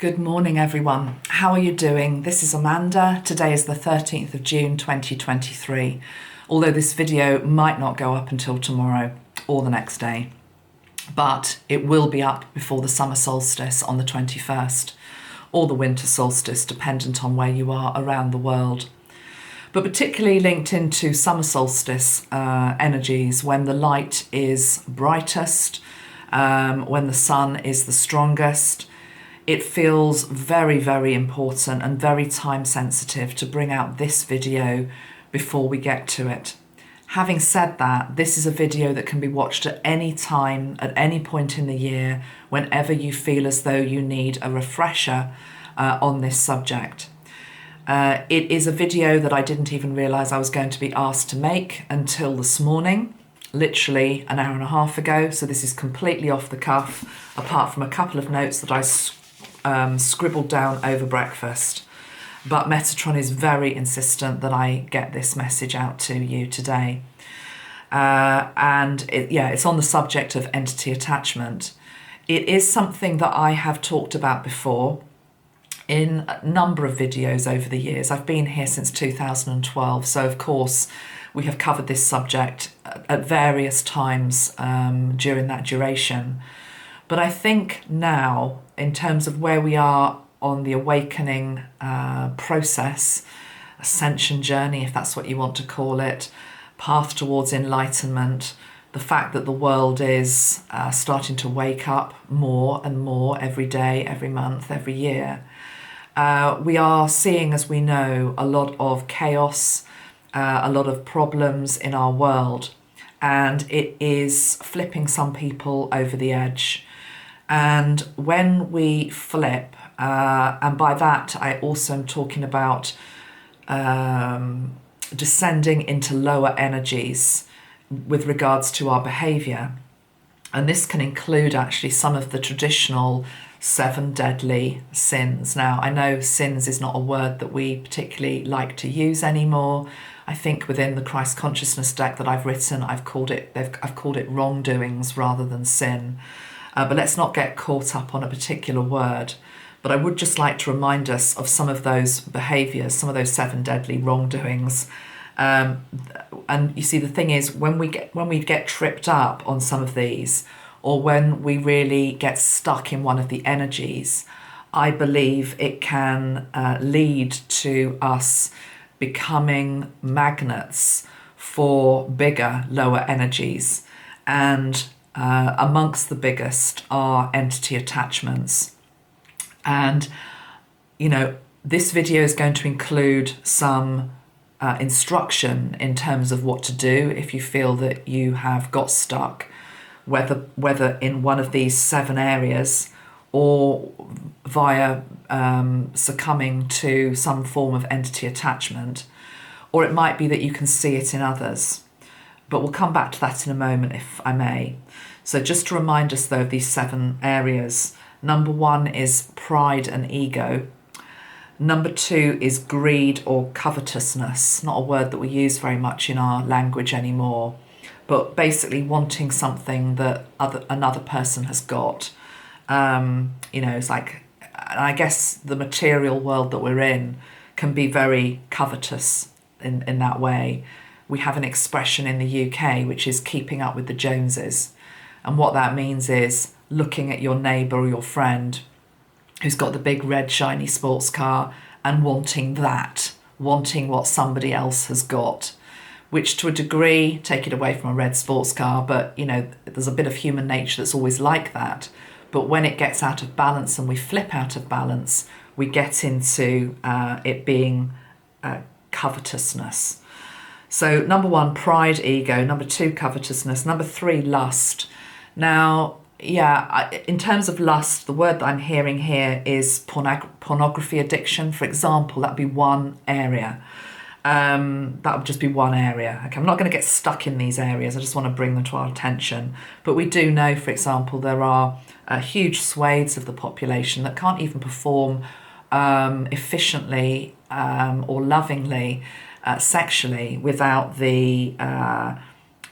Good morning, everyone. How are you doing? This is Amanda. Today is the 13th of June 2023, although this video might not go up until tomorrow or the next day, but it will be up before the summer solstice on the 21st or the winter solstice, dependent on where you are around the world. But particularly linked into summer solstice energies, when the light is brightest, when the sun is the strongest, it feels very, very important and very time sensitive to bring out this video before we get to it. Having said that, this is a video that can be watched at any time, at any point in the year, whenever you feel as though you need a refresher on this subject. It is a video that I didn't even realise I was going to be asked to make until this morning, literally an hour and a half ago. So this is completely off the cuff, apart from a couple of notes that I scribbled down over breakfast. But Metatron is very insistent that I get this message out to you today. It's on the subject of entity attachment. It is something that I have talked about before in a number of videos over the years. I've been here since 2012, so of course we have covered this subject at various times during that duration. But I think now, in terms of where we are on the awakening process, ascension journey, if that's what you want to call it, path towards enlightenment, the fact that the world is starting to wake up more and more every day, every month, every year, we are seeing, as we know, a lot of chaos, a lot of problems in our world, and it is flipping some people over the edge. And when we flip, and by that I also am talking about descending into lower energies with regards to our behaviour, and this can include actually some of the traditional 7 deadly sins. Now, I know sins is not a word that we particularly like to use anymore. I think within the Christ Consciousness deck that I've written, I've called it wrongdoings rather than sin. But let's not get caught up on a particular word. But I would just like to remind us of some of those behaviours, some of those 7 deadly wrongdoings. And you see, the thing is, when we get tripped up on some of these, or when we really get stuck in one of the energies, I believe it can lead to us becoming magnets for bigger, lower energies. And amongst the biggest are entity attachments. And, this video is going to include some instruction in terms of what to do if you feel that you have got stuck, whether in one of these 7 areas or via succumbing to some form of entity attachment, or it might be that you can see it in others. But we'll come back to that in a moment, if I may. So just to remind us, though, of these 7 areas. Number 1 is pride and ego. Number 2 is greed or covetousness. Not a word that we use very much in our language anymore, but basically wanting something that another person has got. It's like, I guess the material world that we're in can be very covetous in that way. We have an expression in the UK which is keeping up with the Joneses. And what that means is looking at your neighbour or your friend who's got the big red shiny sports car and wanting what somebody else has got, which to a degree, take it away from a red sports car, but there's a bit of human nature that's always like that. But when it gets out of balance and we flip out of balance, we get into it being covetousness. So number 1, pride, ego. Number 2, covetousness. Number 3, lust. Now, in terms of lust, the word that I'm hearing here is pornography addiction, for example. That'd be one area. That would just be one area. Okay, I'm not going to get stuck in these areas. I just want to bring them to our attention. But we do know, for example, there are huge swathes of the population that can't even perform efficiently or lovingly sexually without the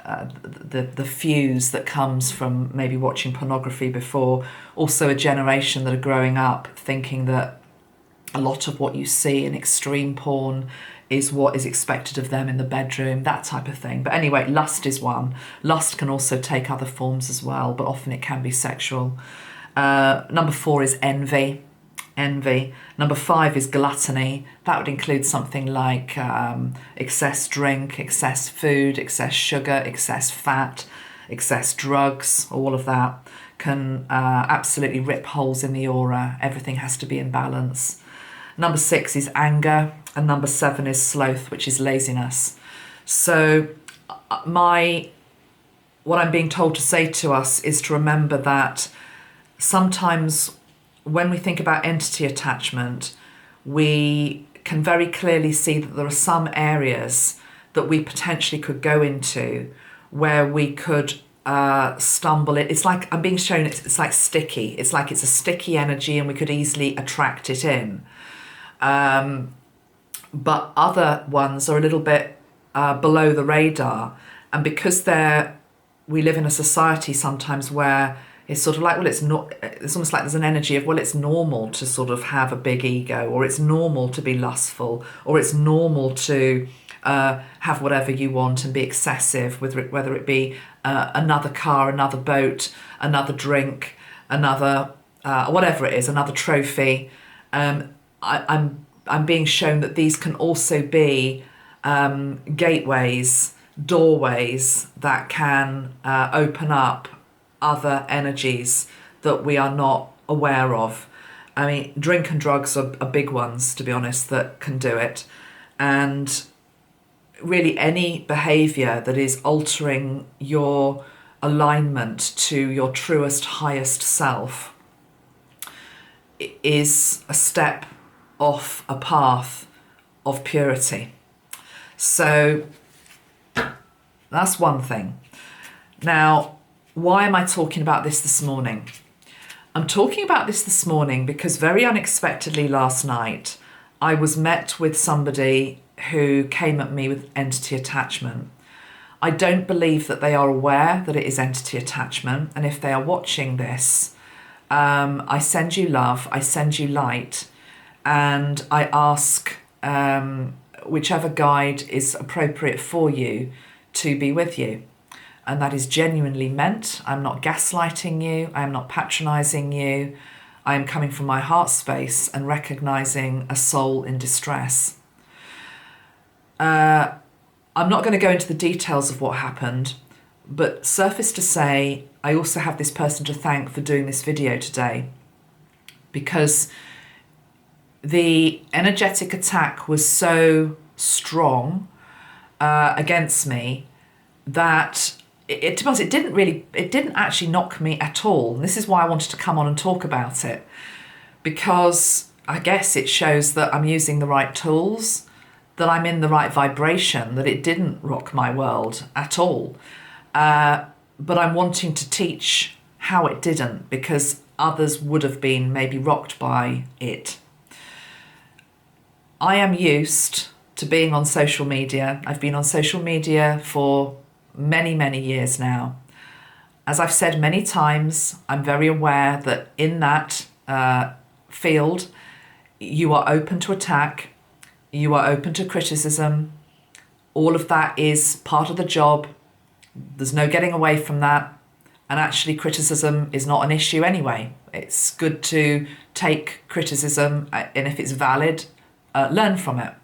the fuse that comes from maybe watching pornography before. Also a generation that are growing up thinking that a lot of what you see in extreme porn is what is expected of them in the bedroom, that type of thing. But anyway, lust is one. Lust can also take other forms as well, but often it can be sexual. Number 4 is envy. Number 5 is gluttony. That would include something like excess drink, excess food, excess sugar, excess fat, excess drugs. All of that can absolutely rip holes in the aura. Everything has to be in balance. Number 6 is anger, and number 7 is sloth, which is laziness. So what I'm being told to say to us is to remember that sometimes when we think about entity attachment, we can very clearly see that there are some areas that we potentially could go into where we could stumble. It's like I'm being shown it's like sticky. It's like it's a sticky energy and we could easily attract it in. But other ones are a little bit below the radar. And because we live in a society sometimes where it's sort of like, well, it's almost like there's an energy of, well, it's normal to sort of have a big ego, or it's normal to be lustful, or it's normal to have whatever you want and be excessive, whether it be another car, another boat, another drink, another whatever it is, another trophy. I'm being shown that these can also be gateways, doorways that can open up other energies that we are not aware of. I mean, drink and drugs are big ones, to be honest, that can do it. And really any behaviour that is altering your alignment to your truest, highest self is a step off a path of purity. So that's one thing. Now, why am I talking about this morning? I'm talking about this morning because very unexpectedly last night, I was met with somebody who came at me with entity attachment. I don't believe that they are aware that it is entity attachment. And if they are watching this, I send you love, I send you light, and I ask whichever guide is appropriate for you to be with you. And that is genuinely meant. I'm not gaslighting you. I am not patronising you. I am coming from my heart space and recognising a soul in distress. I'm not going to go into the details of what happened, but suffice to say, I also have this person to thank for doing this video today, because the energetic attack was so strong against me that it didn't actually knock me at all. And this is why I wanted to come on and talk about it, because I guess it shows that I'm using the right tools, that I'm in the right vibration, that it didn't rock my world at all. But I'm wanting to teach how it didn't, because others would have been maybe rocked by it. I am used to being on social media. I've been on social media for many, many years now. As I've said many times, I'm very aware that in that field, you are open to attack, you are open to criticism. All of that is part of the job. There's no getting away from that. And actually, criticism is not an issue anyway. It's good to take criticism, and if it's valid, learn from it.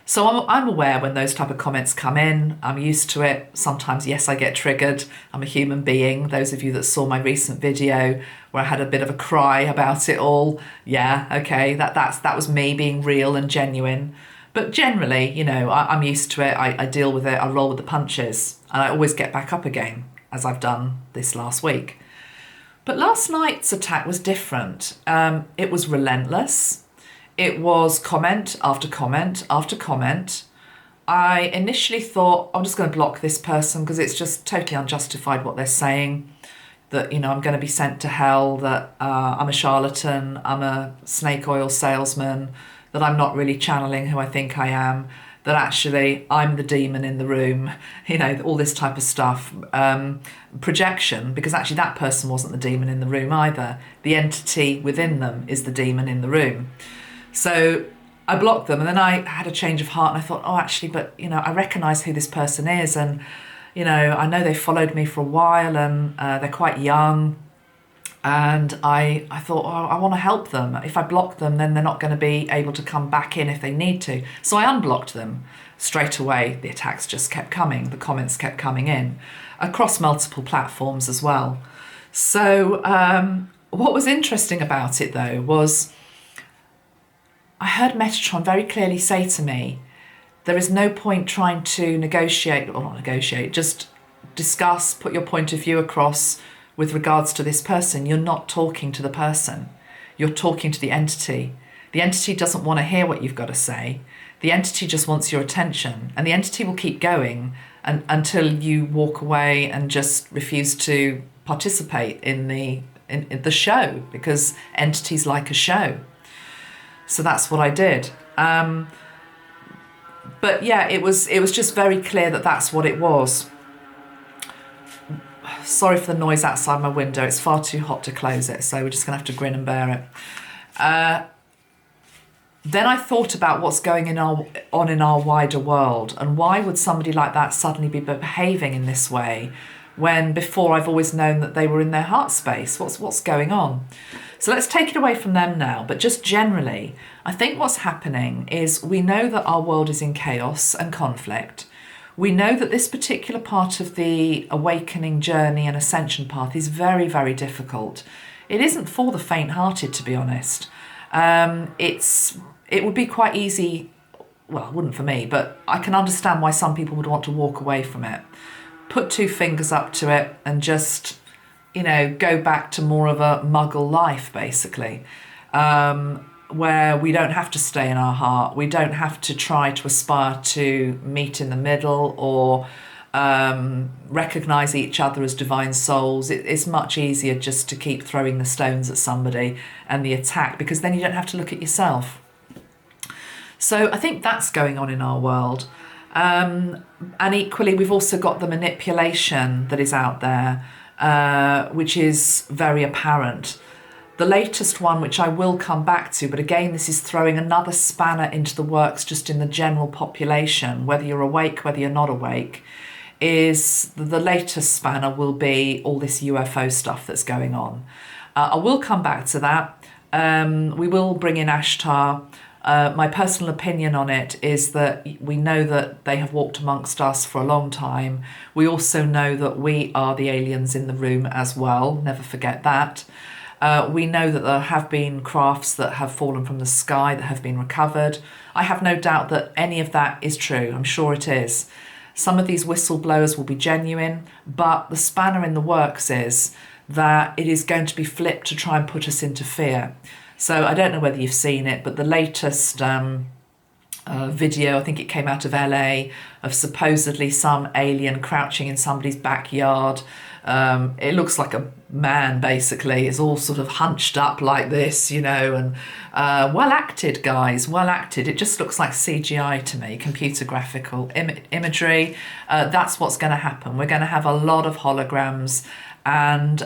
So I'm aware when those type of comments come in. I'm used to it. Sometimes, yes, I get triggered. I'm a human being. Those of you that saw my recent video where I had a bit of a cry about it all, yeah, okay, that was me being real and genuine. But generally, you know, I'm used to it. I deal with it. I roll with the punches, and I always get back up again, as I've done this last week. But last night's attack was different. It was relentless. It was comment after comment after comment. I initially thought, I'm just going to block this person because it's just totally unjustified what they're saying. That, you know, I'm going to be sent to hell, that I'm a charlatan, I'm a snake oil salesman, that I'm not really channeling who I think I am, that actually I'm the demon in the room, all this type of stuff. Projection, because actually that person wasn't the demon in the room either. The entity within them is the demon in the room. So I blocked them, and then I had a change of heart, and I thought, oh, actually, but, I recognise who this person is, and, I know they followed me for a while, and they're quite young. And I thought, oh, I want to help them. If I block them, then they're not going to be able to come back in if they need to. So I unblocked them straight away. The attacks just kept coming. The comments kept coming in across multiple platforms as well. So what was interesting about it, though, was I heard Metatron very clearly say to me, there is no point trying to negotiate, or not negotiate, just discuss, put your point of view across with regards to this person. You're not talking to the person. You're talking to the entity. The entity doesn't want to hear what you've got to say. The entity just wants your attention. And the entity will keep going until you walk away and just refuse to participate in the show, because entities like a show. So that's what I did. But yeah, it was just very clear that that's what it was. Sorry for the noise outside my window. It's far too hot to close it, so we're just going to have to grin and bear it. Then I thought about what's going on in our wider world, and why would somebody like that suddenly be behaving in this way when before I've always known that they were in their heart space? What's going on? So let's take it away from them now, but just generally, I think what's happening is we know that our world is in chaos and conflict. We know that this particular part of the awakening journey and ascension path is very, very difficult. It isn't for the faint-hearted, to be honest. It would be quite easy, well, it wouldn't for me, but I can understand why some people would want to walk away from it. Put two fingers up to it and just, go back to more of a muggle life, basically. Where we don't have to stay in our heart. We don't have to try to aspire to meet in the middle or recognise each other as divine souls. It's much easier just to keep throwing the stones at somebody and the attack, because then you don't have to look at yourself. So I think that's going on in our world. And equally, we've also got the manipulation that is out there, which is very apparent. The latest one, which I will come back to, but again, this is throwing another spanner into the works just in the general population, whether you're awake, whether you're not awake, is the latest spanner will be all this UFO stuff that's going on. I will come back to that. We will bring in Ashtar. My personal opinion on it is that we know that they have walked amongst us for a long time. We also know that we are the aliens in the room as well. Never forget that. We know that there have been crafts that have fallen from the sky that have been recovered. I have no doubt that any of that is true. I'm sure it is. Some of these whistleblowers will be genuine, but the spanner in the works is that it is going to be flipped to try and put us into fear. So I don't know whether you've seen it, but the latest video, I think it came out of LA, of supposedly some alien crouching in somebody's backyard. It looks like a man, basically. It's all sort of hunched up like this, and well acted, guys, well acted. It just looks like CGI to me, computer graphical imagery. That's what's going to happen. We're going to have a lot of holograms and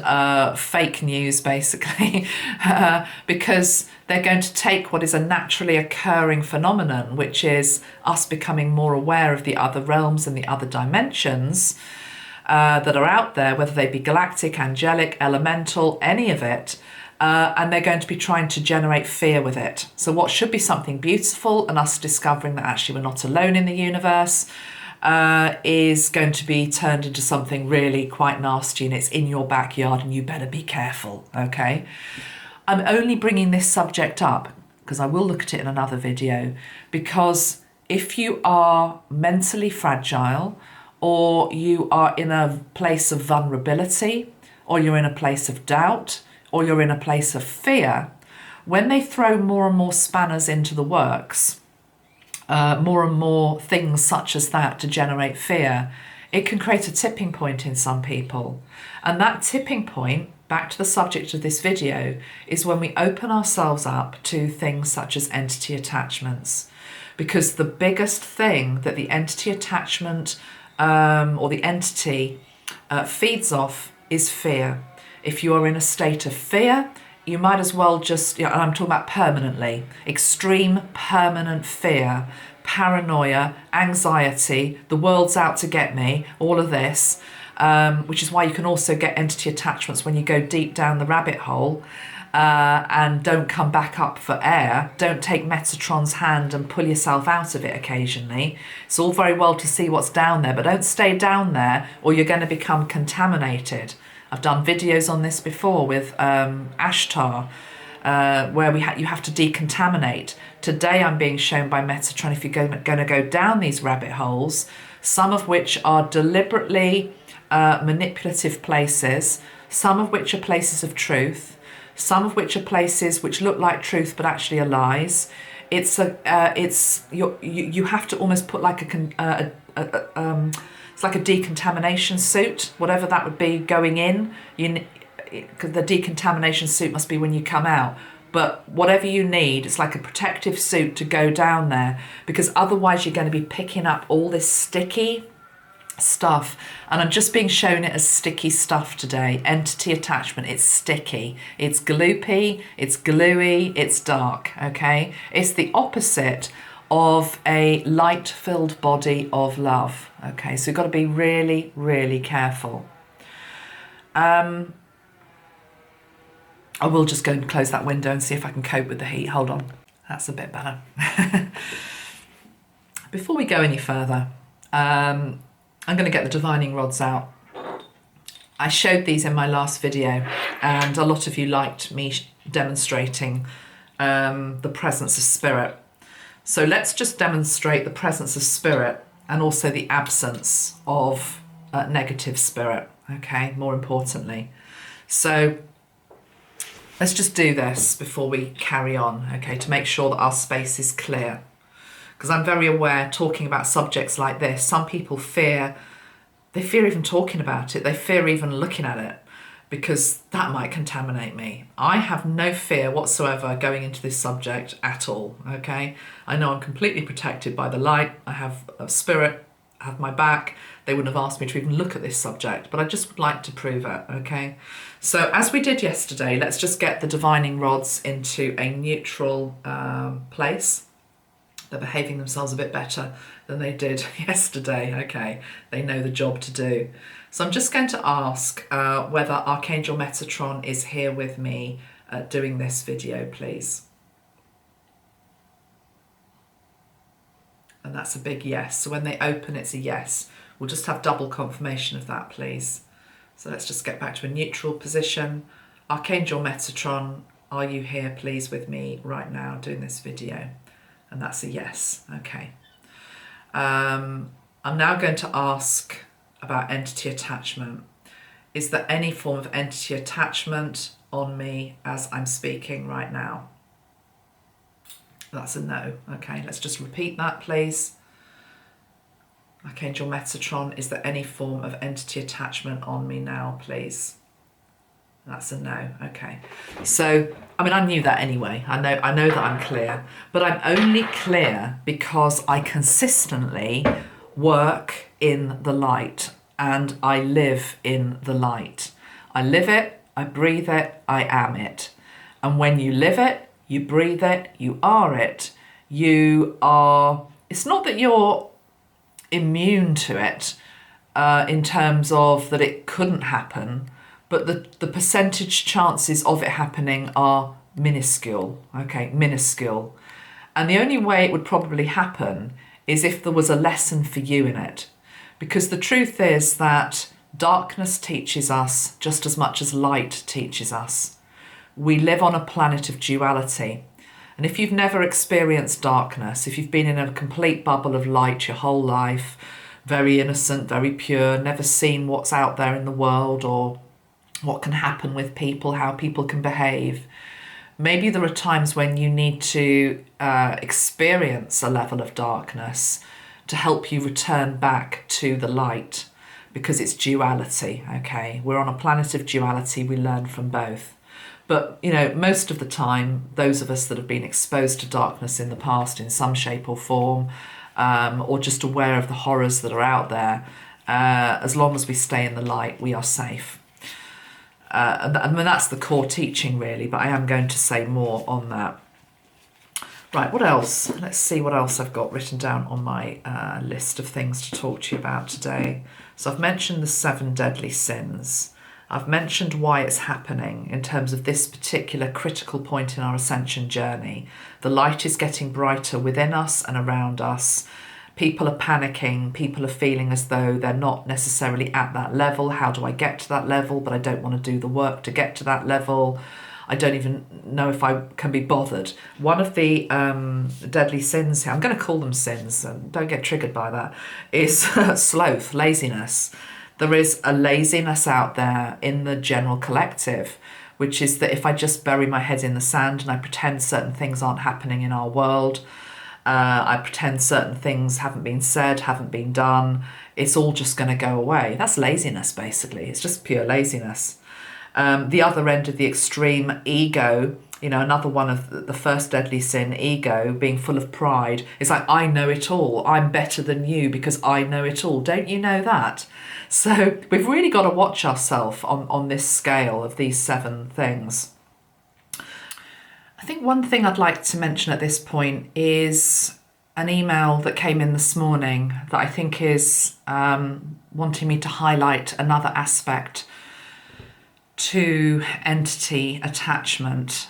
fake news, basically, because they're going to take what is a naturally occurring phenomenon, which is us becoming more aware of the other realms and the other dimensions that are out there, whether they be galactic, angelic, elemental, any of it, and they're going to be trying to generate fear with it. So what should be something beautiful, and us discovering that actually we're not alone in the universe, is going to be turned into something really quite nasty, and it's in your backyard and you better be careful, okay? I'm only bringing this subject up because I will look at it in another video, because if you are mentally fragile, or you are in a place of vulnerability, or you're in a place of doubt, or you're in a place of fear, when they throw more and more spanners into the works, more and more things such as that to generate fear, it can create a tipping point in some people. And that tipping point, back to the subject of this video, is when we open ourselves up to things such as entity attachments. because the biggest thing that the entity attachment or the entity feeds off is fear. If you are in a state of fear, you might as well just, and I'm talking about permanently, extreme permanent fear, paranoia, anxiety, the world's out to get me, all of this, which is why you can also get entity attachments when you go deep down the rabbit hole and don't come back up for air. Don't take Metatron's hand and pull yourself out of it occasionally. It's all very well to see what's down there, but don't stay down there or you're going to become contaminated. I've done videos on this before with Ashtar, where you have to decontaminate. Today I'm being shown by Metatron if you're going to go down these rabbit holes, some of which are deliberately manipulative places, some of which are places of truth, some of which are places which look like truth but actually are lies. You have to almost put like it's like a decontamination suit, whatever that would be going in. The decontamination suit must be when you come out. But whatever you need, it's like a protective suit to go down there, because otherwise you're going to be picking up all this sticky stuff. And I'm just being shown it as sticky stuff today. Entity attachment, it's sticky, it's gloopy, it's gluey, it's dark, okay? It's the opposite of a light-filled body of love, okay? So you've got to be really, really careful. I will just go and close that window and see if I can cope with the heat. Hold on, that's a bit better. Before we go any further, I'm going to get the divining rods out. I showed these in my last video and a lot of you liked me demonstrating the presence of spirit. So let's just demonstrate the presence of spirit and also the absence of negative spirit, okay, more importantly. So let's just do this before we carry on, okay, to make sure that our space is clear. Because I'm very aware, talking about subjects like this, some people fear even talking about it. They fear even looking at it because that might contaminate me. I have no fear whatsoever going into this subject at all, okay? I know I'm completely protected by the light. I have a spirit, I have my back. They wouldn't have asked me to even look at this subject, but I just would like to prove it, okay? So as we did yesterday, let's just get the divining rods into a neutral place. They're behaving themselves a bit better than they did yesterday, okay? They know the job to do. So I'm just going to ask whether Archangel Metatron is here with me doing this video, please. And that's a big yes. So when they open, it's a yes. We'll just have double confirmation of that, please. So let's just get back to a neutral position. Archangel Metatron, are you here, please, with me right now doing this video? And that's a yes, okay. I'm now going to ask about entity attachment. Is there any form of entity attachment on me as I'm speaking right now? That's a no, okay. Let's just repeat that, please. Archangel Metatron, is there any form of entity attachment on me now, please? That's a no, okay. So, I mean, I knew that anyway. I know that I'm clear, but I'm only clear because I consistently work in the light and I live in the light. I live it, I breathe it, I am it. And when you live it, you breathe it, you are it, it's not that you're immune to it in terms of that it couldn't happen, but the percentage chances of it happening are minuscule, okay, minuscule. And the only way it would probably happen is if there was a lesson for you in it. Because the truth is that darkness teaches us just as much as light teaches us. We live on a planet of duality. And if you've never experienced darkness, if you've been in a complete bubble of light your whole life, very innocent, very pure, never seen what's out there in the world or what can happen with people, how people can behave. Maybe there are times when you need to experience a level of darkness to help you return back to the light, because it's duality, okay? We're on a planet of duality, we learn from both. But, most of the time, those of us that have been exposed to darkness in the past in some shape or form, or just aware of the horrors that are out there, as long as we stay in the light, we are safe. That's the core teaching, really, but I am going to say more on that. Right, what else? Let's see what else I've got written down on my list of things to talk to you about today. So I've mentioned the 7 deadly sins. I've mentioned why it's happening in terms of this particular critical point in our ascension journey. The light is getting brighter within us and around us. People are panicking. People are feeling as though they're not necessarily at that level. How do I get to that level? But I don't want to do the work to get to that level. I don't even know if I can be bothered. One of the deadly sins here, I'm going to call them sins, and don't get triggered by that, is sloth, laziness. There is a laziness out there in the general collective, which is that if I just bury my head in the sand and I pretend certain things aren't happening in our world, I pretend certain things haven't been said, haven't been done, it's all just going to go away. That's laziness, basically. It's just pure laziness. The other end of the extreme, ego, another one of the first deadly sin, ego, being full of pride. It's like, I know it all. I'm better than you because I know it all. Don't you know that? So we've really got to watch ourselves on this scale of these 7 things. I think one thing I'd like to mention at this point is an email that came in this morning that I think is wanting me to highlight another aspect to entity attachment.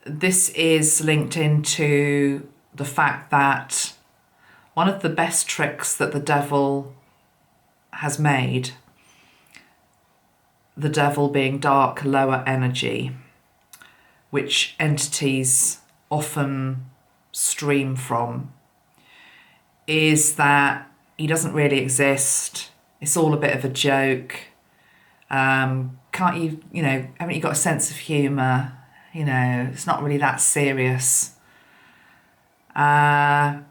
This is linked into the fact that one of the best tricks that the devil has made, the devil being dark, lower energy, which entities often stream from, is that he doesn't really exist. It's all a bit of a joke. Can't you, haven't you got a sense of humour? It's not really that serious. So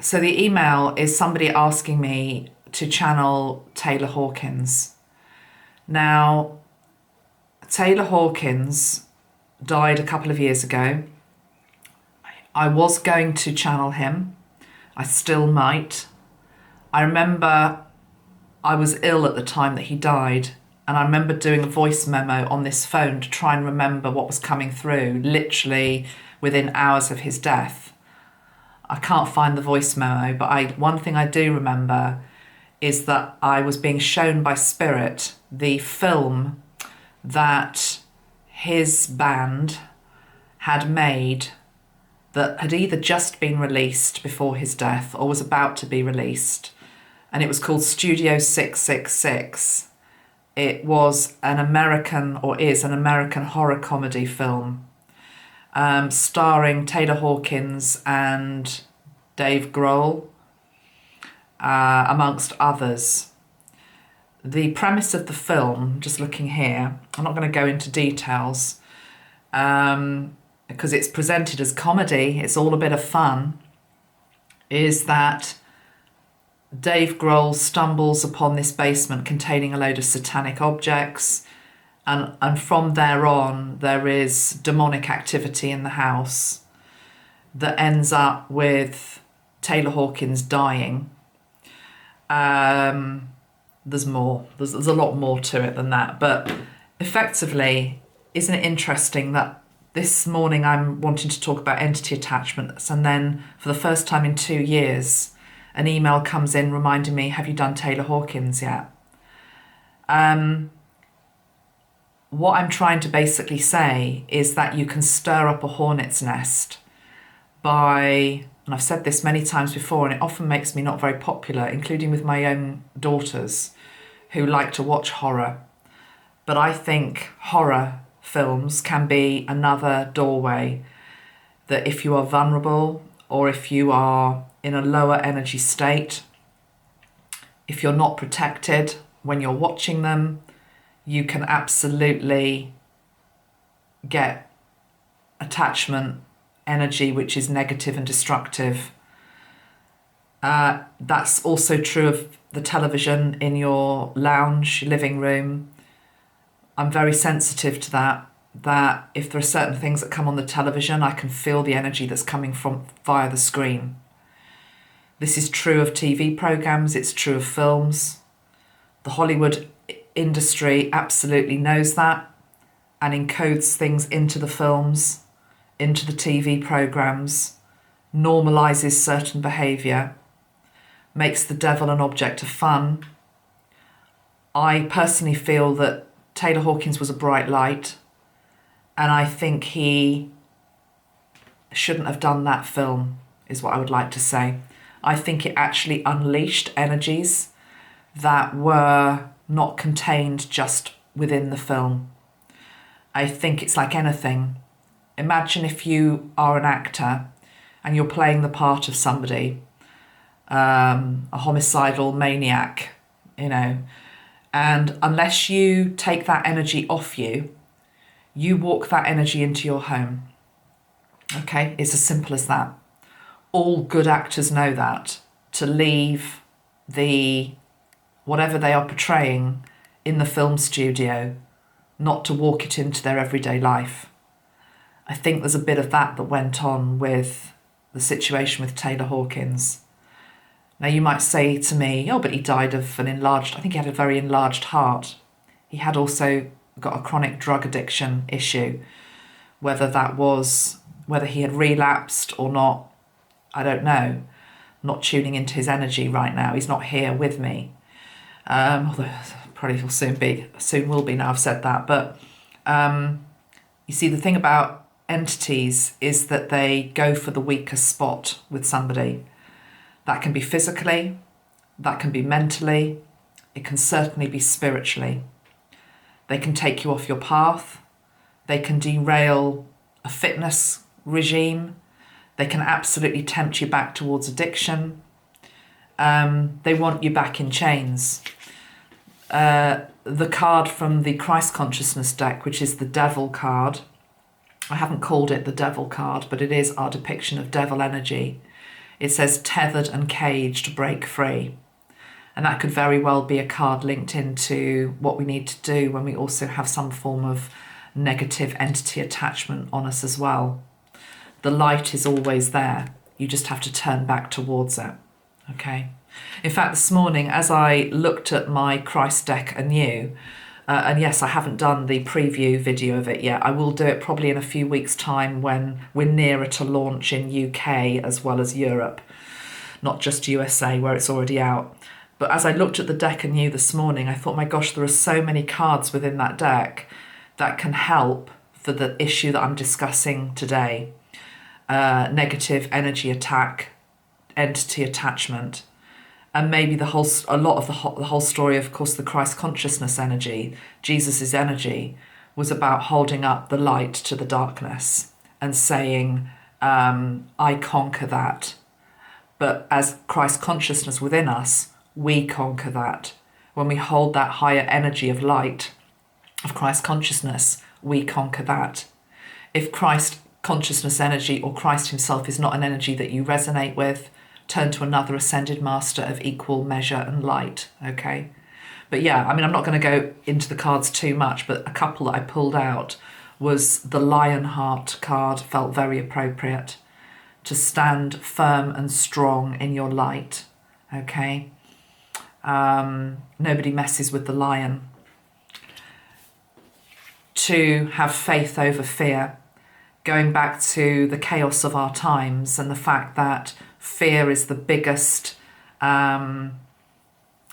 the email is somebody asking me to channel Taylor Hawkins. Now, Taylor Hawkins died a couple of years ago. I was going to channel him. I still might. I remember I was ill at the time that he died, and I remember doing a voice memo on this phone to try and remember what was coming through, literally within hours of his death. I can't find the voice memo, but one thing I do remember is that I was being shown by Spirit the film that his band had made that had either just been released before his death or was about to be released. And it was called Studio 666. It was an American, or is an American horror comedy film, starring Taylor Hawkins and Dave Grohl, amongst others. The premise of the film, just looking here, I'm not going to go into details, because it's presented as comedy, it's all a bit of fun, is that Dave Grohl stumbles upon this basement containing a load of satanic objects, and from there on there is demonic activity in the house that ends up with Taylor Hawkins dying. There's more. There's a lot more to it than that, but effectively, isn't it interesting that this morning I'm wanting to talk about entity attachments, and then for the first time in 2 years an email comes in reminding me, have you done Taylor Hawkins yet? What I'm trying to basically say is that you can stir up a hornet's nest by, and I've said this many times before, and it often makes me not very popular, including with my own daughters who like to watch horror. But I think horror films can be another doorway that if you are vulnerable, or if you are in a lower energy state, if you're not protected when you're watching them, you can absolutely get attachment energy which is negative and destructive. That's also true of the television in your lounge, living room. I'm very sensitive to that if there are certain things that come on the television, I can feel the energy that's coming from via the screen. This is true of TV programs, it's true of films. The Hollywood industry absolutely knows that and encodes things into the films, into the TV programs, normalizes certain behaviour, makes the devil an object of fun. I personally feel that Taylor Hawkins was a bright light, and I think he shouldn't have done that film, is what I would like to say. I think it actually unleashed energies that were not contained just within the film. I think it's like anything. Imagine if you are an actor and you're playing the part of somebody, a homicidal maniac, and unless you take that energy off you, you walk that energy into your home. Okay, it's as simple as that. All good actors know that, to leave whatever they are portraying in the film studio, not to walk it into their everyday life. I think there's a bit of that went on with the situation with Taylor Hawkins. Now you might say to me, oh, but he died of I think he had a very enlarged heart. He had also got a chronic drug addiction issue. Whether he had relapsed or not, I don't know. Not tuning into his energy right now. He's not here with me. Although probably soon will be now I've said that. But you see, the thing about entities is that they go for the weaker spot with somebody. That can be physically, that can be mentally, it can certainly be spiritually. They can take you off your path, they can derail a fitness regime, they can absolutely tempt you back towards addiction, they want you back in chains. The card from the Christ Consciousness deck, which is the Devil card, I haven't called it the Devil card, but it is our depiction of devil energy. It says tethered and caged, break free. And that could very well be a card linked into what we need to do when we also have some form of negative entity attachment on us as well. The light is always there. You just have to turn back towards it. Okay. In fact, this morning, as I looked at my Christ deck anew, and yes, I haven't done the preview video of it yet. I will do it probably in a few weeks' time when we're nearer to launch in UK as well as Europe, not just USA where it's already out. But as I looked at the deck anew this morning, I thought, my gosh, there are so many cards within that deck that can help for the issue that I'm discussing today. Negative energy attack, entity attachment. And maybe a lot of the whole story, of course, the Christ consciousness energy, Jesus's energy, was about holding up the light to the darkness and saying, I conquer that. But as Christ consciousness within us, we conquer that. When we hold that higher energy of light, of Christ consciousness, we conquer that. If Christ consciousness energy or Christ himself is not an energy that you resonate with, turn to another ascended master of equal measure and light, okay? But yeah, I'm not going to go into the cards too much, but a couple that I pulled out was the Lionheart card, felt very appropriate, to stand firm and strong in your light, okay? Nobody messes with the lion. To have faith over fear, going back to the chaos of our times and the fact that fear is the biggest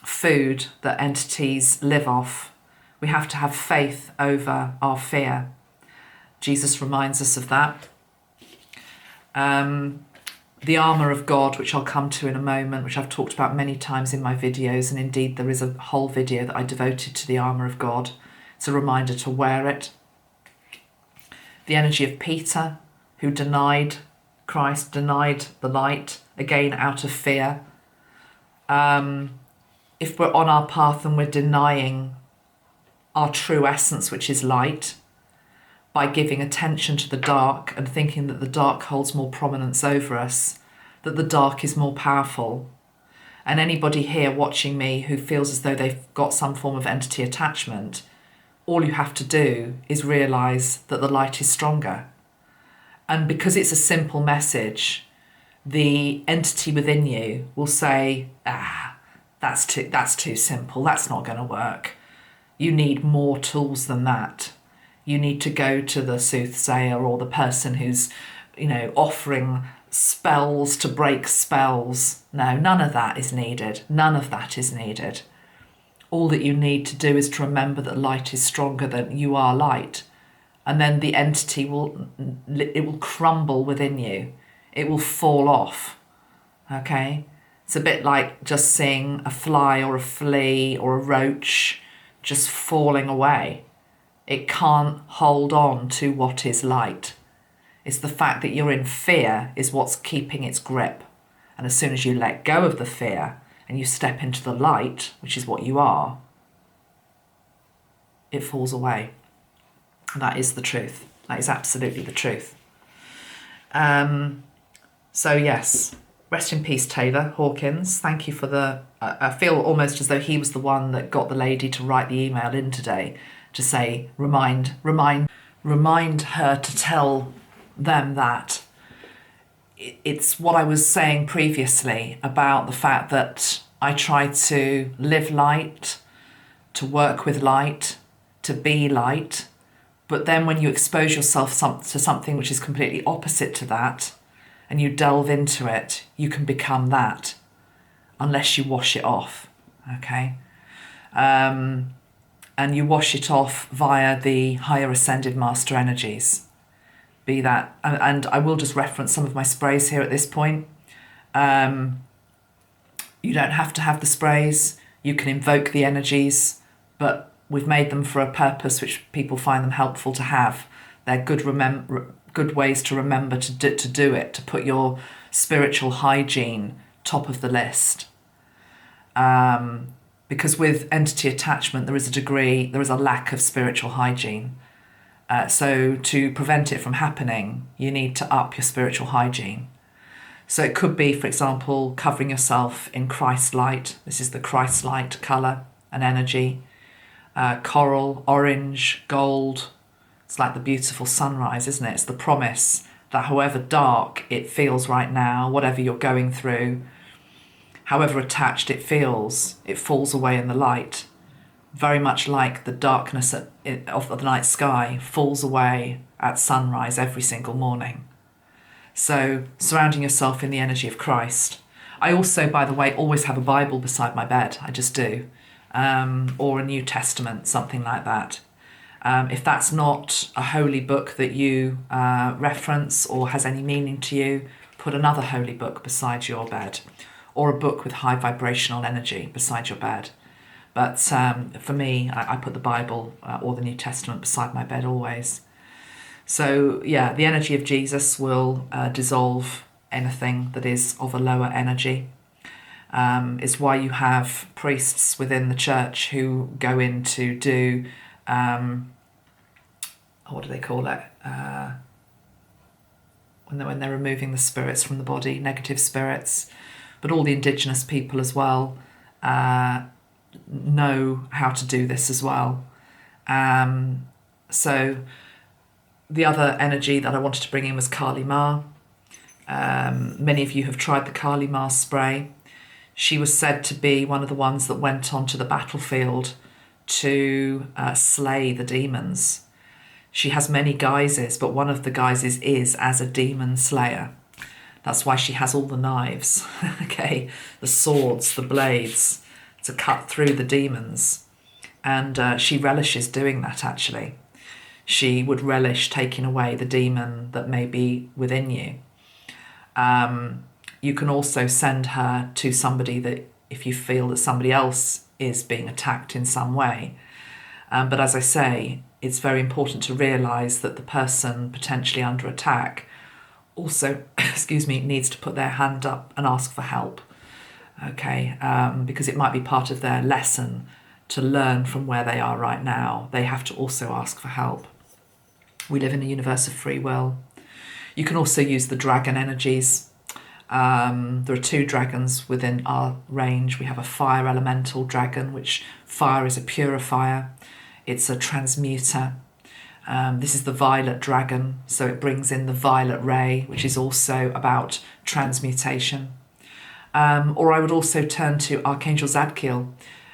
food that entities live off. We have to have faith over our fear. Jesus reminds us of that. The armour of God, which I'll come to in a moment, which I've talked about many times in my videos, and indeed there is a whole video that I devoted to the armour of God. It's a reminder to wear it. The energy of Peter, who denied Christ, denied the light, again out of fear. If we're on our path and we're denying our true essence, which is light, by giving attention to the dark and thinking that the dark holds more prominence over us, that the dark is more powerful. And anybody here watching me who feels as though they've got some form of entity attachment, all you have to do is realise that the light is stronger. And because it's a simple message, the entity within you will say, that's too simple, that's not going to work. You need more tools than that. You need to go to the soothsayer or the person who's, offering spells to break spells. No, none of that is needed. None of that is needed. All that you need to do is to remember that light is stronger than you are light. And then the entity will crumble within you. It will fall off. Okay? It's a bit like just seeing a fly or a flea or a roach just falling away. It can't hold on to what is light. It's the fact that you're in fear is what's keeping its grip. And as soon as you let go of the fear and you step into the light, which is what you are, it falls away. That is the truth. That is absolutely the truth. So yes, rest in peace, Taylor Hawkins. Thank you for the... I feel almost as though he was the one that got the lady to write the email in today to say, remind her to tell them that. It's what I was saying previously about the fact that I try to live light, to work with light, to be light. But then when you expose yourself to something which is completely opposite to that, and you delve into it, you can become that, unless you wash it off, okay? And you wash it off via the higher ascended master energies. Be that, and I will just reference some of my sprays here at this point. You don't have to have the sprays. You can invoke the energies, but we've made them for a purpose which people find them helpful to have. They're good ways to remember to do it, to put your spiritual hygiene top of the list. Because with entity attachment, there is a lack of spiritual hygiene. So to prevent it from happening, you need to up your spiritual hygiene. So it could be, for example, covering yourself in Christ light. This is the Christ light colour and energy. Coral, orange, gold. It's like the beautiful sunrise, isn't it? It's the promise that however dark it feels right now, whatever you're going through, however attached it feels, it falls away in the light. Very much like the darkness of the night sky falls away at sunrise every single morning. So surrounding yourself in the energy of Christ. I also, by the way, always have a Bible beside my bed. I just do. Or a New Testament, something like that. If that's not a holy book that you reference or has any meaning to you, put another holy book beside your bed, or a book with high vibrational energy beside your bed. But for me, I put the Bible or the New Testament beside my bed always. So yeah, the energy of Jesus will dissolve anything that is of a lower energy. It's why you have priests within the church who go in to do, what do they call it? When they're removing the spirits from the body, negative spirits. But all the indigenous people as well know how to do this as well. So the other energy that I wanted to bring in was Kali Ma. Many of you have tried the Kali Ma spray. She was said to be one of the ones that went onto the battlefield to slay the demons. She has many guises, but one of the guises is as a demon slayer. That's why she has all the knives, okay, the swords, the blades, to cut through the demons. And she relishes doing that, actually. She would relish taking away the demon that may be within you. You can also send her to somebody that, if you feel that somebody else is being attacked in some way. But as I say, it's very important to realise that the person potentially under attack also, needs to put their hand up and ask for help. Okay, because it might be part of their lesson to learn from where they are right now. They have to also ask for help. We live in a universe of free will. You can also use the dragon energies. There are two dragons within our range. We have a fire elemental dragon, which fire is a purifier. It's a transmuter. This is the violet dragon, so it brings in the violet ray, which is also about transmutation. Or I would also turn to Archangel Zadkiel,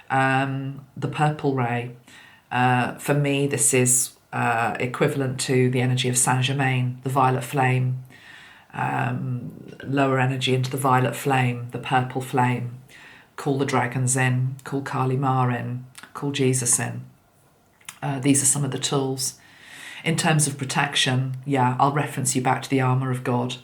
the purple ray. For me, this is equivalent to the energy of Saint Germain, the violet flame. Lower energy into the violet flame, the purple flame. Call the dragons in, call Kali Ma in, call Jesus in. These are some of the tools. In terms of protection, yeah, I'll reference you back to the armour of God.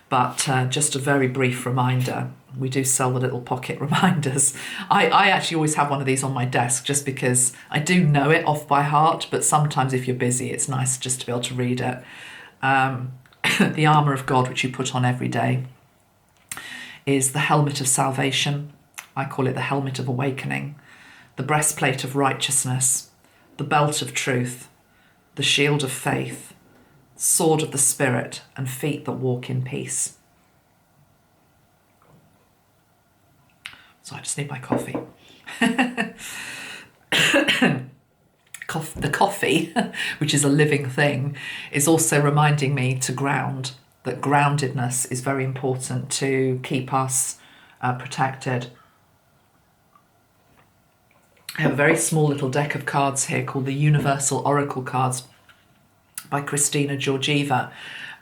But just a very brief reminder, we do sell the little pocket reminders. I actually always have one of these on my desk just because I do know it off by heart, but sometimes if you're busy, it's nice just to be able to read it. The armour of God, which you put on every day, is the helmet of salvation. I call it the helmet of awakening, the breastplate of righteousness, the belt of truth, the shield of faith, sword of the Spirit, and feet that walk in peace. So I just need my coffee. The coffee, which is a living thing, is also reminding me to ground, that groundedness is very important to keep us protected. I have a very small little deck of cards here called the Universal Oracle cards by Christina Georgieva.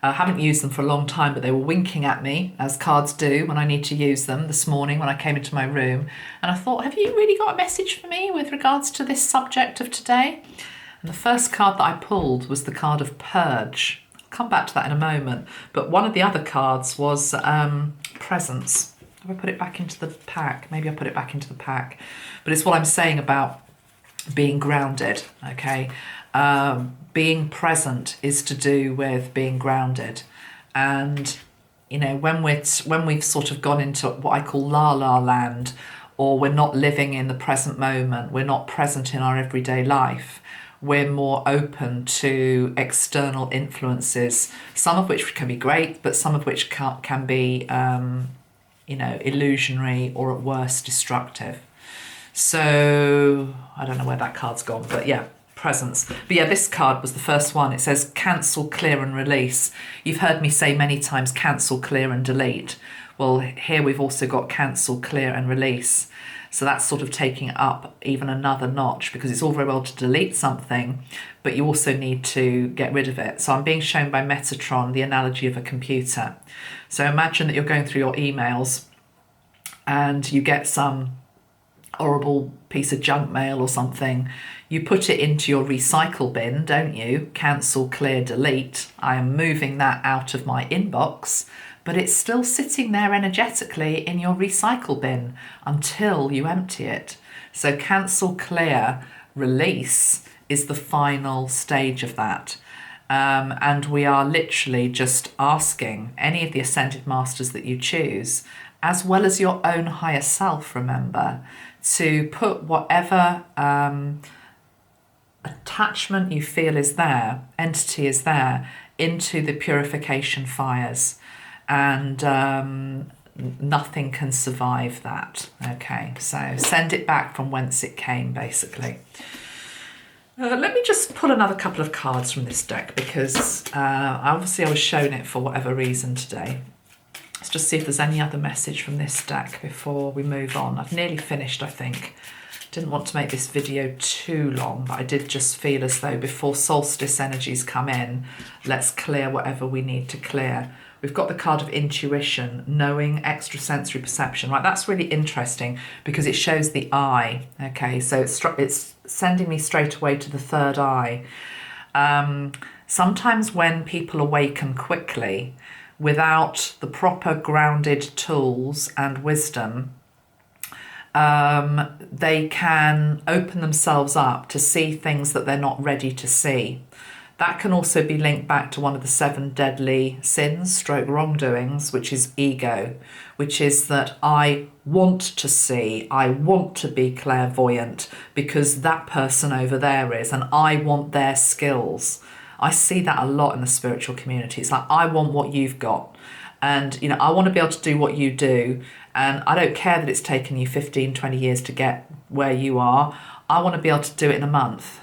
I haven't used them for a long time, but they were winking at me, as cards do when I need to use them, this morning when I came into my room. And I thought, have you really got a message for me with regards to this subject of today? And the first card that I pulled was the card of Purge. I'll come back to that in a moment. But one of the other cards was Presence. Have I put it back into the pack? Maybe I put it back into the pack. But it's what I'm saying about being grounded, okay? Being present is to do with being grounded. And, you know, when we've sort of gone into what I call la-la land, or we're not living in the present moment, we're not present in our everyday life, we're more open to external influences, some of which can be great, but some of which can be, illusionary or at worst destructive. So I don't know where that card's gone, but yeah, presence. But yeah, this card was the first one. It says cancel, clear and release. You've heard me say many times cancel, clear and delete. Well, here we've also got cancel, clear and release. So that's sort of taking it up even another notch, because it's all very well to delete something, but you also need to get rid of it. So I'm being shown by Metatron the analogy of a computer. So imagine that you're going through your emails and you get some horrible piece of junk mail or something. You put it into your recycle bin, don't you? Cancel, clear, delete. I am moving that out of my inbox, but it's still sitting there energetically in your recycle bin until you empty it. So cancel, clear, release is the final stage of that. And we are literally just asking any of the ascended masters that you choose, as well as your own higher self, remember, to put whatever attachment you feel is there, entity is there, into the purification fires. And nothing can survive that. Okay, so send it back from whence it came, basically. Let me just pull another couple of cards from this deck, because obviously I was shown it for whatever reason today. Let's just see if there's any other message from this deck before we move on. I've nearly finished, I think. Didn't want to make this video too long, but I did just feel as though before solstice energies come in, let's clear whatever we need to clear. We've got the card of intuition, knowing, extrasensory perception, right? That's really interesting because it shows the eye, okay? So it's sending me straight away to the third eye. Sometimes when people awaken quickly, without the proper grounded tools and wisdom, they can open themselves up to see things that they're not ready to see. That can also be linked back to one of the 7 deadly sins, stroke wrongdoings, which is ego, which is that I want to see, I want to be clairvoyant because that person over there is, and I want their skills. I see that a lot in the spiritual community. It's like, I want what you've got. And, I want to be able to do what you do. And I don't care that it's taken you 15, 20 years to get where you are. I want to be able to do it in a month.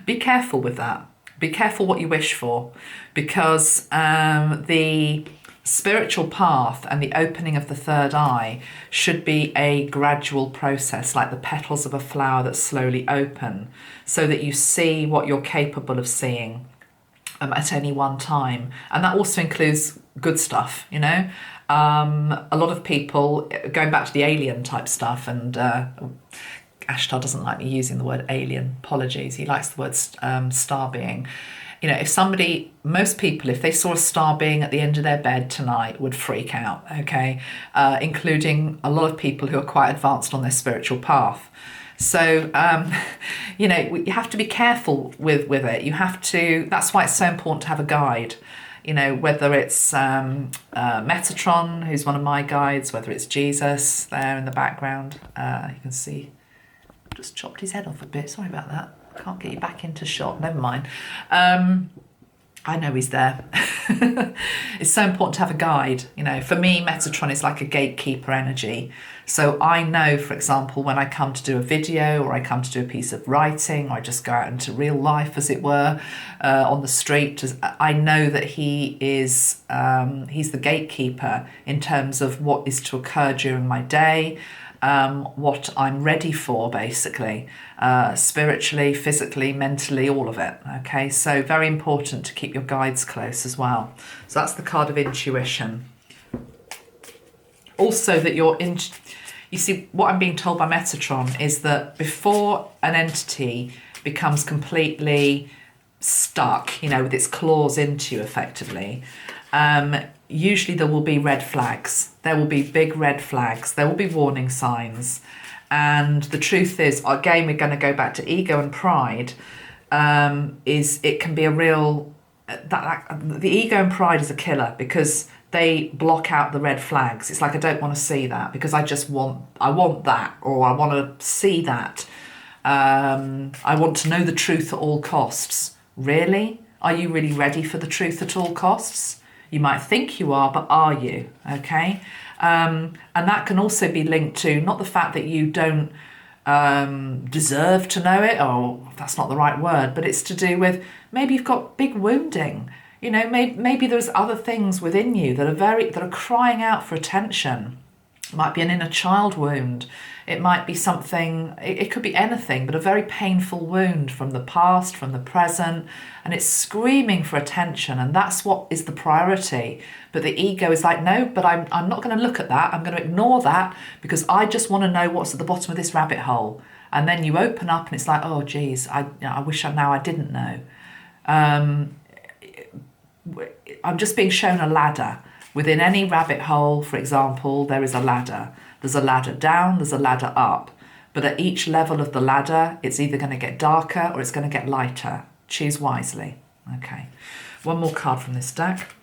Be careful with that. Be careful what you wish for, because the spiritual path and the opening of the third eye should be a gradual process, like the petals of a flower that slowly open, so that you see what you're capable of seeing at any one time. And that also includes good stuff, you know. A lot of people, going back to the alien type stuff, and Ashtar doesn't like me using the word alien, apologies, he likes the word star being. You know, most people, if they saw a star being at the end of their bed tonight, would freak out, okay? Including a lot of people who are quite advanced on their spiritual path. So, you know, you have to be careful with it. You have to, that's why it's so important to have a guide. You know, whether it's Metatron, who's one of my guides, whether it's Jesus there in the background. You can see, just chopped his head off a bit, sorry about that. Can't get you back into shot, never mind. I know he's there. It's so important to have a guide. You know, for me, Metatron is like a gatekeeper energy. So I know, for example, when I come to do a video, or I come to do a piece of writing, or I just go out into real life, as it were, on the street, I know that he is, he's the gatekeeper in terms of what is to occur during my day, what I'm ready for, basically, spiritually, physically, mentally, all of it. Okay, so very important to keep your guides close as well. So that's the card of intuition. Also, that you see, what I'm being told by Metatron is that before an entity becomes completely stuck, you know, with its claws into you, effectively, usually there will be red flags. There will be big red flags. There will be warning signs. And the truth is, again, we're going to go back to ego and pride, is it can be a real, the ego and pride is a killer, because they block out the red flags. It's like, I don't want to see that, because I want that, or I want to see that. I want to know the truth at all costs. Really? Are you really ready for the truth at all costs? You might think you are, but are you? Okay? And that can also be linked to not the fact that you don't deserve to know it, or that's not the right word, but it's to do with maybe you've got big wounding. You know, maybe there's other things within you that are crying out for attention. It might be an inner child wound. It might be something, it could be anything, but a very painful wound from the past, from the present, and it's screaming for attention, and that's what is the priority. But the ego is like, no, but I'm not going to look at that. I'm going to ignore that, because I just want to know what's at the bottom of this rabbit hole. And then you open up and it's like, oh, geez, I wish I didn't know. I'm just being shown a ladder. Within any rabbit hole, for example, there is a ladder. There's a ladder down, there's a ladder up. But at each level of the ladder, it's either going to get darker or it's going to get lighter. Choose wisely. Okay. One more card from this deck.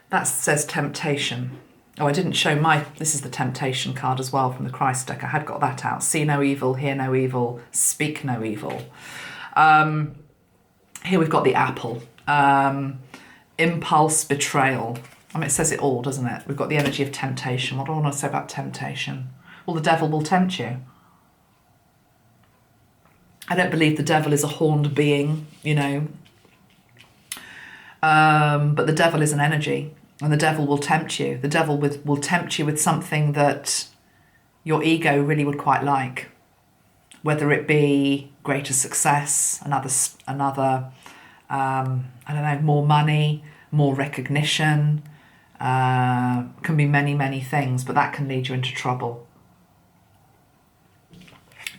That says temptation. Oh, I didn't show this is the temptation card as well from the Christ deck. I had got that out. See no evil, hear no evil, speak no evil. Here we've got the apple. Impulse, betrayal. I mean, it says it all, doesn't it? We've got the energy of temptation. What do I want to say about temptation? Well, the devil will tempt you. I don't believe the devil is a horned being, you know. But the devil is an energy, and the devil will tempt you. The devil will tempt you with something that your ego really would quite like, whether it be greater success, another I don't know, more money, more recognition, can be many, many things, but that can lead you into trouble.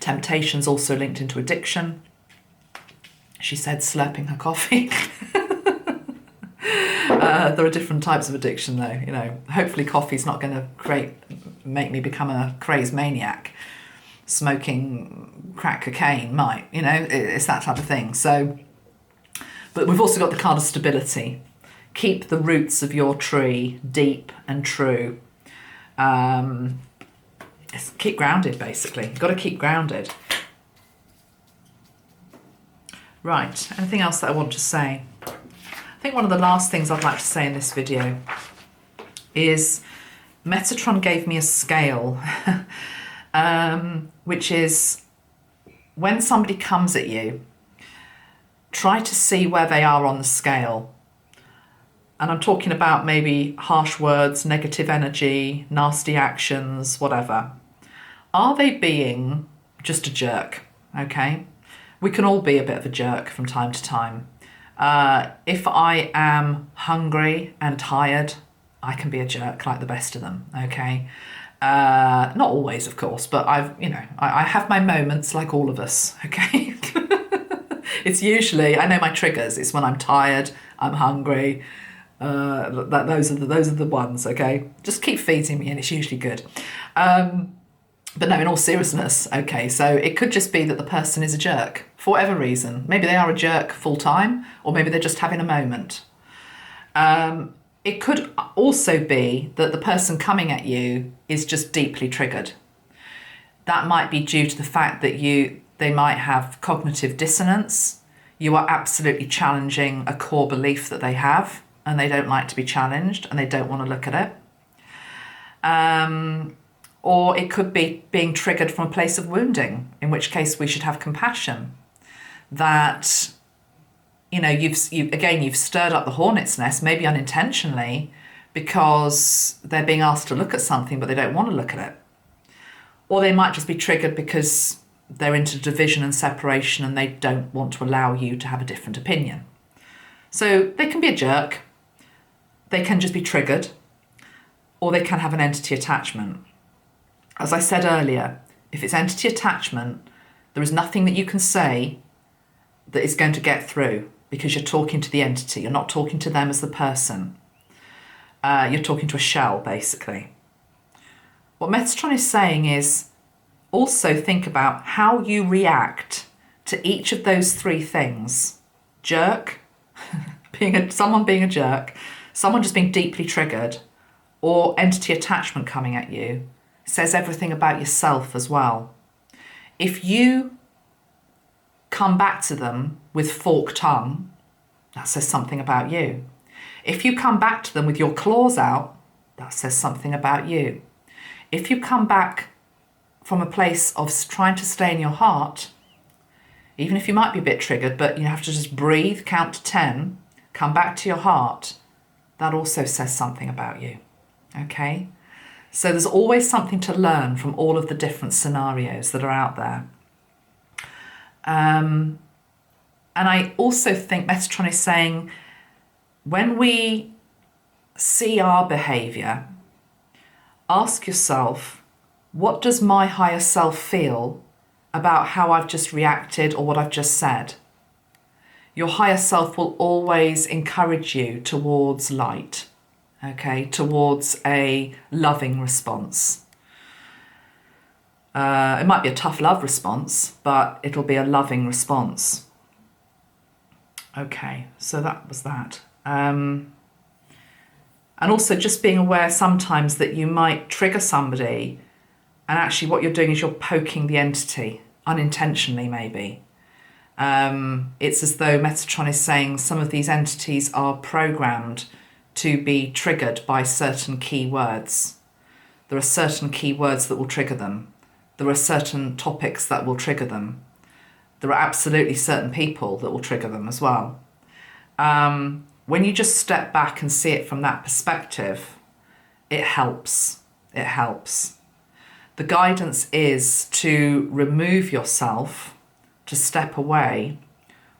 Temptation's also linked into addiction. She said slurping her coffee. There are different types of addiction, though. You know, hopefully coffee's not going to make me become a crazed maniac. Smoking crack cocaine might, you know, it's that type of thing. So, but we've also got the card of stability. keep the roots of your tree deep and true. Keep grounded, basically. You've got to keep grounded. Right, anything else that I want to say? I think one of the last things I'd like to say in this video is Metatron gave me a scale, which is when somebody comes at you, try to see where they are on the scale. And I'm talking about maybe harsh words, negative energy, nasty actions, whatever. Are they being just a jerk? Okay? We can all be a bit of a jerk from time to time. If I am hungry and tired, I can be a jerk like the best of them, okay? Not always, of course, but I have my moments like all of us, okay? It's usually, I know my triggers. It's when I'm tired, I'm hungry. Those are the ones, okay? Just keep feeding me and it's usually good. But no, in all seriousness, okay, so it could just be that the person is a jerk for whatever reason. Maybe they are a jerk full time, or maybe they're just having a moment. It could also be that the person coming at you is just deeply triggered. That might be due to the fact that they might have cognitive dissonance. You are absolutely challenging a core belief that they have, and they don't like to be challenged, and they don't want to look at it. Or it could be being triggered from a place of wounding, in which case we should have compassion. That, you've stirred up the hornet's nest, maybe unintentionally, because they're being asked to look at something, but they don't want to look at it. Or they might just be triggered because they're into division and separation and they don't want to allow you to have a different opinion. So they can be a jerk, they can just be triggered, or they can have an entity attachment. As I said earlier, if it's entity attachment, there is nothing that you can say that is going to get through because you're talking to the entity. You're not talking to them as the person. You're talking to a shell, basically. What Metatron is saying is also think about how you react to each of those three things. Jerk, someone being a jerk, someone just being deeply triggered, or entity attachment coming at you. Says everything about yourself as well. If you come back to them with forked tongue, that says something about you. If you come back to them with your claws out, that says something about you. If you come back from a place of trying to stay in your heart, even if you might be a bit triggered, but you have to just breathe, count to 10, come back to your heart, that also says something about you, okay? So there's always something to learn from all of the different scenarios that are out there. And I also think Metatron is saying, when we see our behaviour, ask yourself, what does my higher self feel about how I've just reacted or what I've just said? Your higher self will always encourage you towards light. Okay, towards a loving response. It might be a tough love response, but it'll be a loving response. Okay, so that was that. And also just being aware sometimes that you might trigger somebody and actually what you're doing is you're poking the entity, unintentionally maybe. It's as though Metatron is saying some of these entities are programmed to be triggered by certain key words. There are certain key words that will trigger them. There are certain topics that will trigger them. There are absolutely certain people that will trigger them as well. When you just step back and see it from that perspective, it helps. It helps. The guidance is to remove yourself, to step away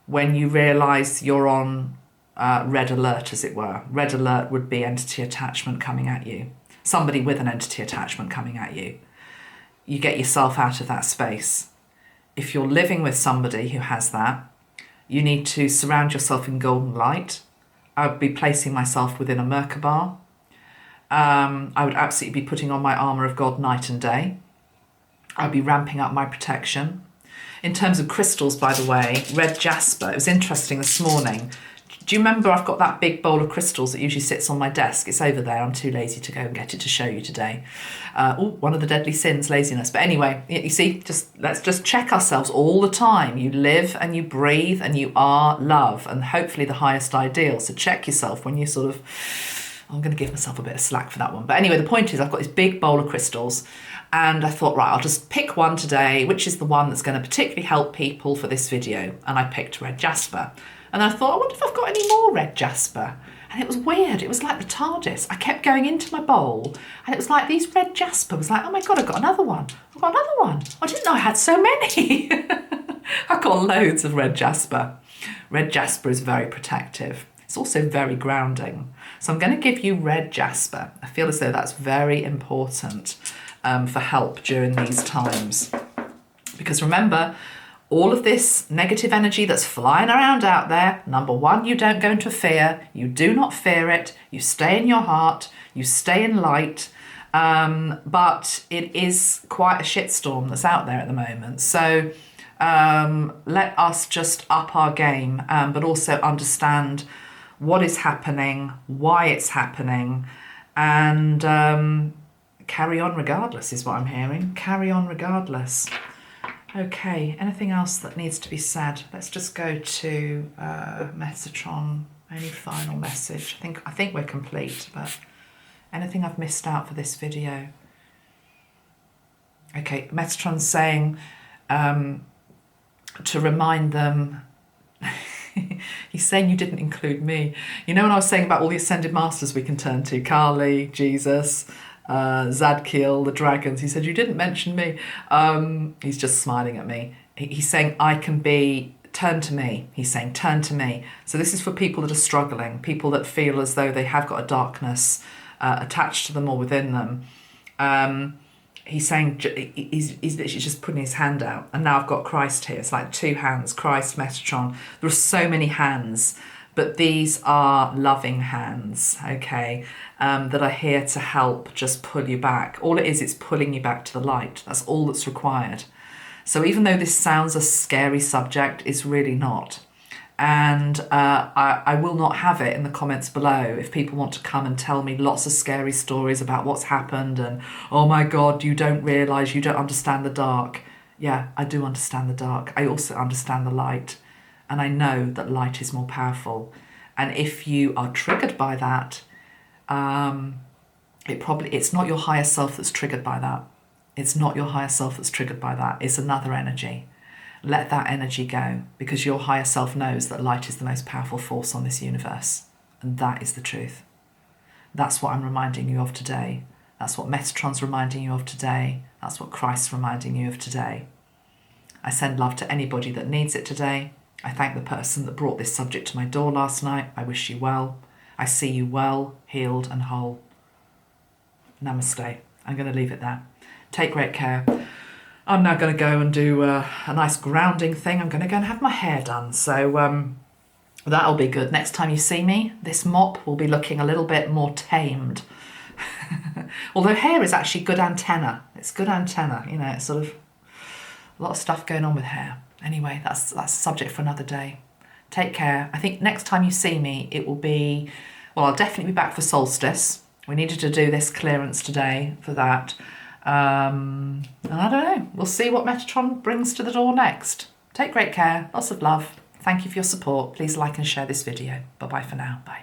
when you realise you're on red alert, as it were. Red alert would be entity attachment coming at you. Somebody with an entity attachment coming at you. You get yourself out of that space. If you're living with somebody who has that, you need to surround yourself in golden light. I would be placing myself within a Merkaba. I would absolutely be putting on my armour of God night and day. I'd be ramping up my protection. In terms of crystals, by the way, red jasper. It was interesting this morning. Do you remember I've got that big bowl of crystals that usually sits on my desk? It's over there. I'm too lazy to go and get it to show you today. One of the deadly sins, laziness. But anyway, you see, let's just check ourselves all the time. You live and you breathe and you are love and hopefully the highest ideal. So check yourself when you sort of... I'm going to give myself a bit of slack for that one. But anyway, the point is I've got this big bowl of crystals and I thought, right, I'll just pick one today, which is the one that's going to particularly help people for this video. And I picked red jasper. And I thought, I wonder if I've got any more red jasper. And it was weird. It was like the TARDIS. I kept going into my bowl and it was like these red jasper was like, oh my God, I've got another one. I've got another one. I didn't know I had so many. I've got loads of red jasper. Red jasper is very protective. It's also very grounding. So I'm going to give you red jasper. I feel as though that's very important for help during these times. Because remember, all of this negative energy that's flying around out there, number one, you don't go into fear. You do not fear it. You stay in your heart. You stay in light. But it is quite a shitstorm that's out there at the moment. So let us just up our game, but also understand what is happening, why it's happening, and carry on regardless is what I'm hearing. Carry on regardless. Okay, anything else that needs to be said? Let's just go to Metatron. Any final message? I think we're complete, but anything I've missed out for this video? Okay, Metatron's saying to remind them. He's saying you didn't include me. You know when I was saying about all the ascended masters we can turn to, Kali, Jesus, Zadkiel, the dragons, he said you didn't mention me. He's just smiling at me. He's saying I can be, turn to me. He's saying turn to me. So this is for people that are struggling, people that feel as though they have got a darkness attached to them or within them. He's saying, he's literally just putting his hand out. And now I've got Christ here. It's like two hands, Christ, Metatron. There are so many hands, but these are loving hands, okay, that are here to help just pull you back. All it is, it's pulling you back to the light. That's all that's required. So even though this sounds a scary subject, it's really not. And I will not have it in the comments below if people want to come and tell me lots of scary stories about what's happened and, oh my God, you don't realise, you don't understand the dark. Yeah, I do understand the dark. I also understand the light. And I know that light is more powerful. And if you are triggered by that, it's not your higher self that's triggered by that. It's not your higher self that's triggered by that. It's another energy. Let that energy go, because your higher self knows that light is the most powerful force on this universe. And that is the truth. That's what I'm reminding you of today. That's what Metatron's reminding you of today. That's what Christ's reminding you of today. I send love to anybody that needs it today. I thank the person that brought this subject to my door last night. I wish you well. I see you well, healed and whole. Namaste. I'm going to leave it there. Take great care. I'm now going to go and do a nice grounding thing. I'm going to go and have my hair done. So that'll be good. Next time you see me, this mop will be looking a little bit more tamed. Although hair is actually good antenna. It's good antenna. You know, it's sort of a lot of stuff going on with hair. Anyway, that's a subject for another day. Take care. I think next time you see me, it will be, well, I'll definitely be back for solstice. We needed to do this clearance today for that. And I don't know, we'll see what Metatron brings to the door next. Take great care, lots of love. Thank you for your support. Please like and share this video. Bye-bye for now. Bye.